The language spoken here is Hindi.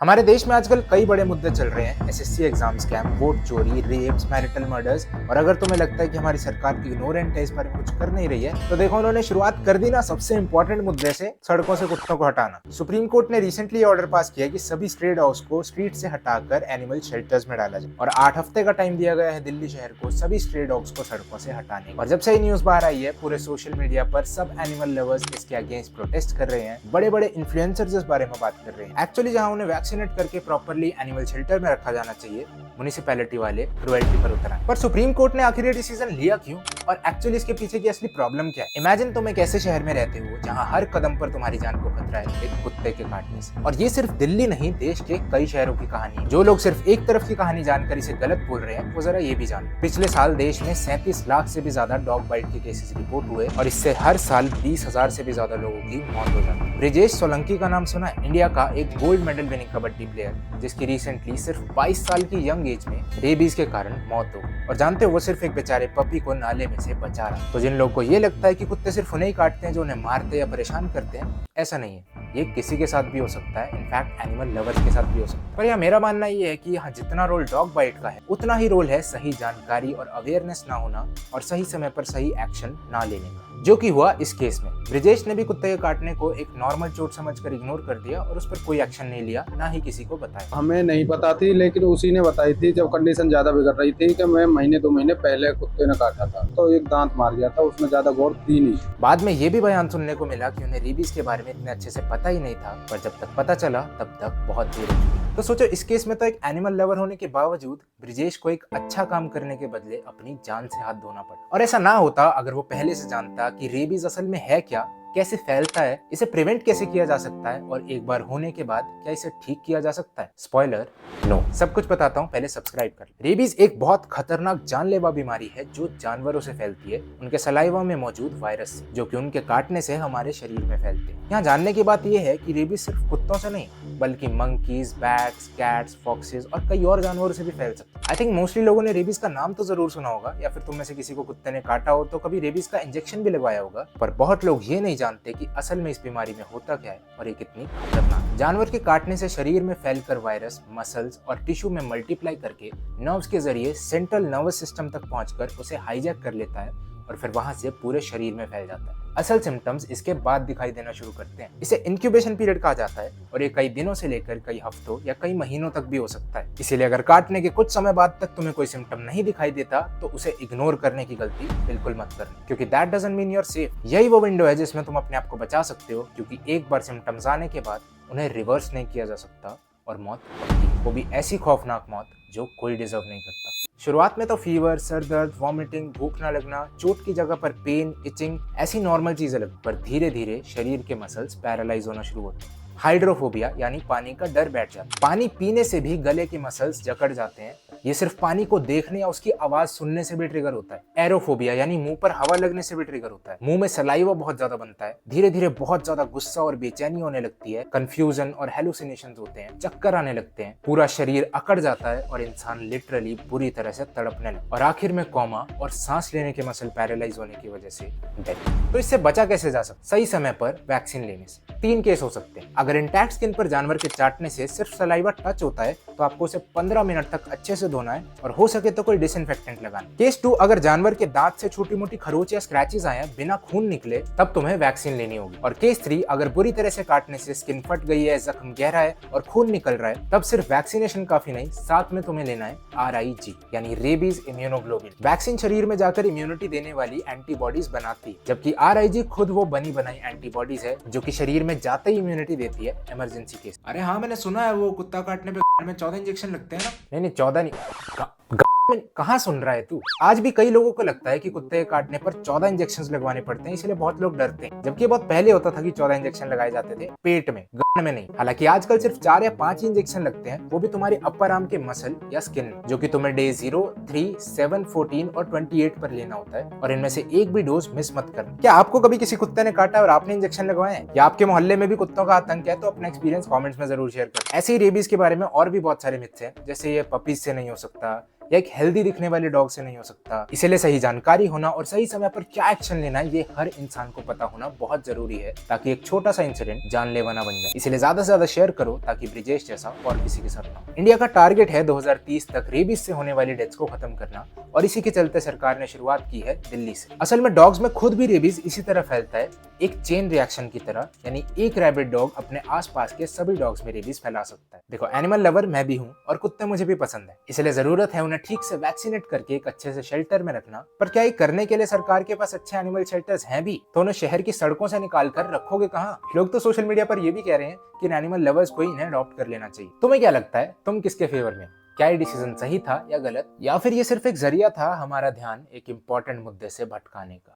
हमारे देश में आजकल कई बड़े मुद्दे चल रहे हैं। एसएससी एग्जाम स्कैम, वोट चोरी, रेप्स, मैरिटल मर्डर्स। और अगर तुम्हें लगता है कि हमारी सरकार की इग्नोरेंट है, इस बारे में कुछ कर नहीं रही है, तो देखो उन्होंने शुरुआत कर दी ना सबसे इंपॉर्टेंट मुद्दे से, सड़कों से कुत्तों को हटाना। सुप्रीम कोर्ट ने रिसेंटली ऑर्डर पास किया कि सभी स्ट्रे डॉग्स को स्ट्रीट से हटाकर एनिमल शेल्टर्स में डाला जाए और 8 हफ्ते का टाइम दिया गया है दिल्ली शहर को सभी स्ट्रे डॉग्स को सड़कों से हटाने। और जब से ये न्यूज बाहर आई है, पूरे सोशल मीडिया पर सब एनिमल लवर्स इसके अगेंस्ट प्रोटेस्ट कर रहे हैं। बड़े बड़े इन्फ्लुएंसर्स इस बारे में बात कर रहे हैं। एक्चुअली जहां उन्हें वैक्सीनेट करके प्रॉपर्ली एनिमल शेल्टर में रखा जाना चाहिए, म्युनिसिपैलिटी वाले क्रुएल्टी पर उतर आए। पर सुप्रीम कोर्ट ने आखिर ये डिसीजन लिया क्यों और एक्चुअली इसके पीछे की असली प्रॉब्लम क्या है? इमेजिन तुम एक ऐसे शहर में रहते हो जहां हर कदम पर तुम्हारी जान को खतरा है एक कुत्ते के काटने से। और ये सिर्फ दिल्ली नहीं, देश के कई शहरों की कहानी है। जो लोग सिर्फ एक तरफ की कहानी जानकर इसे गलत बोल रहे हैं, वो जरा ये भी जाने। पिछले साल देश में 37 लाख से भी ज्यादा डॉग बाइट के केसेस रिपोर्ट हुए और इससे हर साल 20,000 से भी ज्यादा लोगों की मौत हो जाती है। ब्रिजेश सोलंकी का नाम सुना है? इंडिया का एक gold medal winning kabaddi player, जिसकी रिसेंटली सिर्फ 22 साल की यंग एज में रेबीज के कारण मौत हो। और जानते हो, वो सिर्फ एक बेचारे पपी को नाले में से बचा रहा। तो जिन लोगों को ये लगता है कि कुत्ते सिर्फ उन्हें ही काटते हैं जो उन्हें मारते या परेशान करते हैं, ऐसा नहीं है। ये किसी के साथ भी हो सकता है, इनफैक्ट एनिमल लवर्स के साथ भी हो सकता है। पर यहाँ मेरा मानना ये है कि यहाँ जितना रोल डॉग बाइट का है, उतना ही रोल है सही जानकारी और अवेयरनेस ना होना और सही समय पर सही एक्शन ना लेने का, जो कि हुआ इस केस में। ब्रिजेश ने भी कुत्ते के काटने को एक नॉर्मल चोट समझकर इग्नोर कर दिया और उस पर कोई एक्शन नहीं लिया, ना ही किसी को बताया। हमें नहीं पता थी, लेकिन उसी ने बताई थी जब कंडीशन ज्यादा बिगड़ रही थी कि मैं महीने 2 महीने पहले कुत्ते ने काटा था, तो एक दांत मार गया था, उसने ज्यादा गौर दी नहीं। बाद में ये भी बयान सुनने को मिला कि उन्हें रेबीज के बारे में इतने अच्छे से पता ही नहीं था, पर जब तक पता चला तब तक बहुत देर हो चुकी। तो सोचो, इस केस में तो एक एनिमल लवर होने के बावजूद ब्रिजेश को एक अच्छा काम करने के बदले अपनी जान से हाथ धोना पड़ा। और ऐसा ना होता अगर वो पहले से जानता कि रेबीज असल में है क्या, कैसे फैलता है, इसे प्रिवेंट कैसे किया जा सकता है और एक बार होने के बाद क्या इसे ठीक किया जा सकता है। स्पॉइलर नो, सब कुछ बताता हूँ, पहले सब्सक्राइब कर। रेबीज एक बहुत खतरनाक जानलेवा बीमारी है जो जानवरों से फैलती है, उनके सलाइवा में मौजूद वायरस से, जो कि उनके काटने से हमारे शरीर में फैलते हैं। यहाँ जानने की बात यह है कि रेबीज सिर्फ कुत्तों से नहीं, बल्कि मंकीज, बैट्स, कैट्स, फॉक्सेस और कई और जानवरों से भी फैल सकता है। आई थिंक मोस्टली लोगों ने रेबीज का नाम तो जरूर सुना होगा, या फिर तुम में से किसी को कुत्ते ने काटा हो तो कभी रेबीज का इंजेक्शन भी लगवाया होगा। पर बहुत लोग ये नहीं जानते कि असल में इस बीमारी में होता क्या है और ये कितनी खतरनाक। जानवर के काटने से शरीर में फैलकर वायरस मसल्स और टिश्यू में मल्टीप्लाई करके नर्व्स के जरिए सेंट्रल नर्वस सिस्टम तक पहुंचकर उसे हाईजैक कर लेता है और फिर वहां से पूरे शरीर में फैल जाता है। असल सिम्टम्स इसके बाद दिखाई देना शुरू करते हैं। इसे इंक्यूबेशन पीरियड कहा जाता है और ये कई दिनों से लेकर कई हफ्तों या कई महीनों तक भी हो सकता है। इसीलिए अगर काटने के कुछ समय बाद तक तुम्हें कोई सिम्टम नहीं दिखाई देता तो उसे इग्नोर करने की गलती बिल्कुल मत करना, क्योंकि that doesn't mean you are safe. यही वो विंडो है जिसमें तुम अपने आप को बचा सकते हो, क्योंकि एक बार सिम्टम्स आने के बाद उन्हें रिवर्स नहीं किया जा सकता और मौत पक्की, वो भी ऐसी खौफनाक मौत जो कोई डिजर्व नहीं करता। शुरुआत में तो फीवर, सर दर्द, वॉमिटिंग, भूख न लगना, चोट की जगह पर पेन, इचिंग, ऐसी नॉर्मल चीजें लगती, पर धीरे धीरे शरीर के मसल्स पैरालाइज होना शुरू होते हैं। हाइड्रोफोबिया यानी पानी का डर बैठ जाता है। पानी पीने से भी गले के मसल्स जकड़ जाते हैं। ये सिर्फ पानी को देखने या उसकी आवाज सुनने से भी ट्रिगर होता है। एरोफोबिया यानी मुंह पर हवा लगने से भी ट्रिगर होता है। मुंह में सलाइवा बहुत ज्यादा बनता है। धीरे धीरे बहुत ज्यादा गुस्सा और बेचैनी होने लगती है। कंफ्यूजन और हेलुसिनेशंस होते हैं। चक्कर आने लगते हैं। पूरा शरीर अकड़ जाता है और इंसान लिटरली बुरी तरह से तड़पने लगता है। और आखिर में कोमा और सांस लेने के मसल पैरालाइज होने की वजह से डेथ। तो इससे बचा कैसे जा सकता? सही समय पर वैक्सीन लेने से। 3 केस हो सकते हैं। अगर इंटैक्ट स्किन पर जानवर के चाटने से सिर्फ सलाइवा टच होता है तो आपको उसे 15 मिनट तक अच्छे से धोना है और हो सके तो कोई डिसइंफेक्टेंट लगाना। केस 2, अगर जानवर के दांत से छोटी मोटी खरोच या स्क्रैचेस आए बिना खून निकले, तब तुम्हें वैक्सीन लेनी होगी। और केस 3, अगर बुरी तरह से काटने से स्किन फट गई है, जख्म गहरा है और खून निकल रहा है, तब सिर्फ वैक्सीनेशन काफी नहीं, साथ में तुम्हें लेना है RIG यानी रेबीज इम्यूनोग्लोबिन। वैक्सीन शरीर में जाकर इम्यूनिटी देने वाली एंटीबॉडीज बनाती है, जबकि RIG खुद वो बनी बनाई एंटीबॉडीज है जो कि शरीर में जाते ही इम्यूनिटी देती है इमरजेंसी केस। अरे हाँ, मैंने सुना है वो कुत्ता काटने पे में 14 इंजेक्शन लगते हैं ना। नहीं 14 नहीं, कहाँ सुन रहा है तू? आज भी कई लोगों को लगता है कि कुत्ते काटने पर 14 इंजेक्शन लगवाने पड़ते हैं, इसलिए बहुत लोग डरते हैं। जबकि बहुत पहले होता था कि 14 इंजेक्शन लगाए जाते थे पेट में, गन में नहीं। हालांकि आजकल सिर्फ 4 या 5 इंजेक्शन लगते हैं, वो भी तुम्हारे अपर आर्म के मसल या स्किन, जो कि तुम्हें डे 0, 3, 7, 14 और 28 पर लेना होता है। और इनमें से एक भी डोज मिस मत करना। क्या आपको कभी किसी कुत्ते ने काटा और आपने इंजेक्शन लगवाए हैं? या आपके मोहल्ले में भी कुत्तों का आतंक है? तो अपना एक्सपीरियंस कमेंट्स में जरूर शेयर करें। ऐसे ही रेबीज के बारे में और भी बहुत सारे मिथ्स हैं, जैसे ये पपीज से नहीं हो सकता, या एक हेल्दी दिखने वाले डॉग से नहीं हो सकता। इसीलिए सही जानकारी होना और सही समय पर क्या एक्शन लेना ये हर इंसान को पता होना बहुत जरूरी है, ताकि एक छोटा सा इंसिडेंट जानलेवा ना बन जाए। इसलिए ज्यादा से ज्यादा शेयर करो ताकि ब्रिजेश जैसा और किसी के साथ ना हो। इंडिया का टारगेट है 2030 तक रेबीज से होने वाली डेथ्स को खत्म करना, और इसी के चलते सरकार ने शुरुआत की है दिल्ली से। असल में डॉग्स में खुद भी रेबीज इसी तरह फैलता है, एक चेन रिएक्शन की तरह, यानी एक रैबिट डॉग अपने आसपास के सभी डॉग्स में रेबीज फैला सकता है। देखो, एनिमल लवर मैं भी हूँ और कुत्ते मुझे भी पसंद है, इसलिए जरूरत है उन्हें ठीक से वैक्सीनेट करके एक अच्छे से शेल्टर में रखना। पर क्या ये करने के लिए सरकार के पास अच्छे एनिमल शेल्टर्स हैं भी? तो उन्हें शहर की सड़कों से निकाल कर रखोगे कहाँ? लोग तो सोशल मीडिया पर ये भी कह रहे हैं कि एनिमल लवर्स को इन्हें अडॉप्ट कर लेना चाहिए। तुम्हें क्या लगता है, तुम किसके फेवर में? क्या ये डिसीजन सही था या गलत, या फिर ये सिर्फ एक जरिया था हमारा ध्यान एक इंपॉर्टेंट मुद्दे से भटकाने का?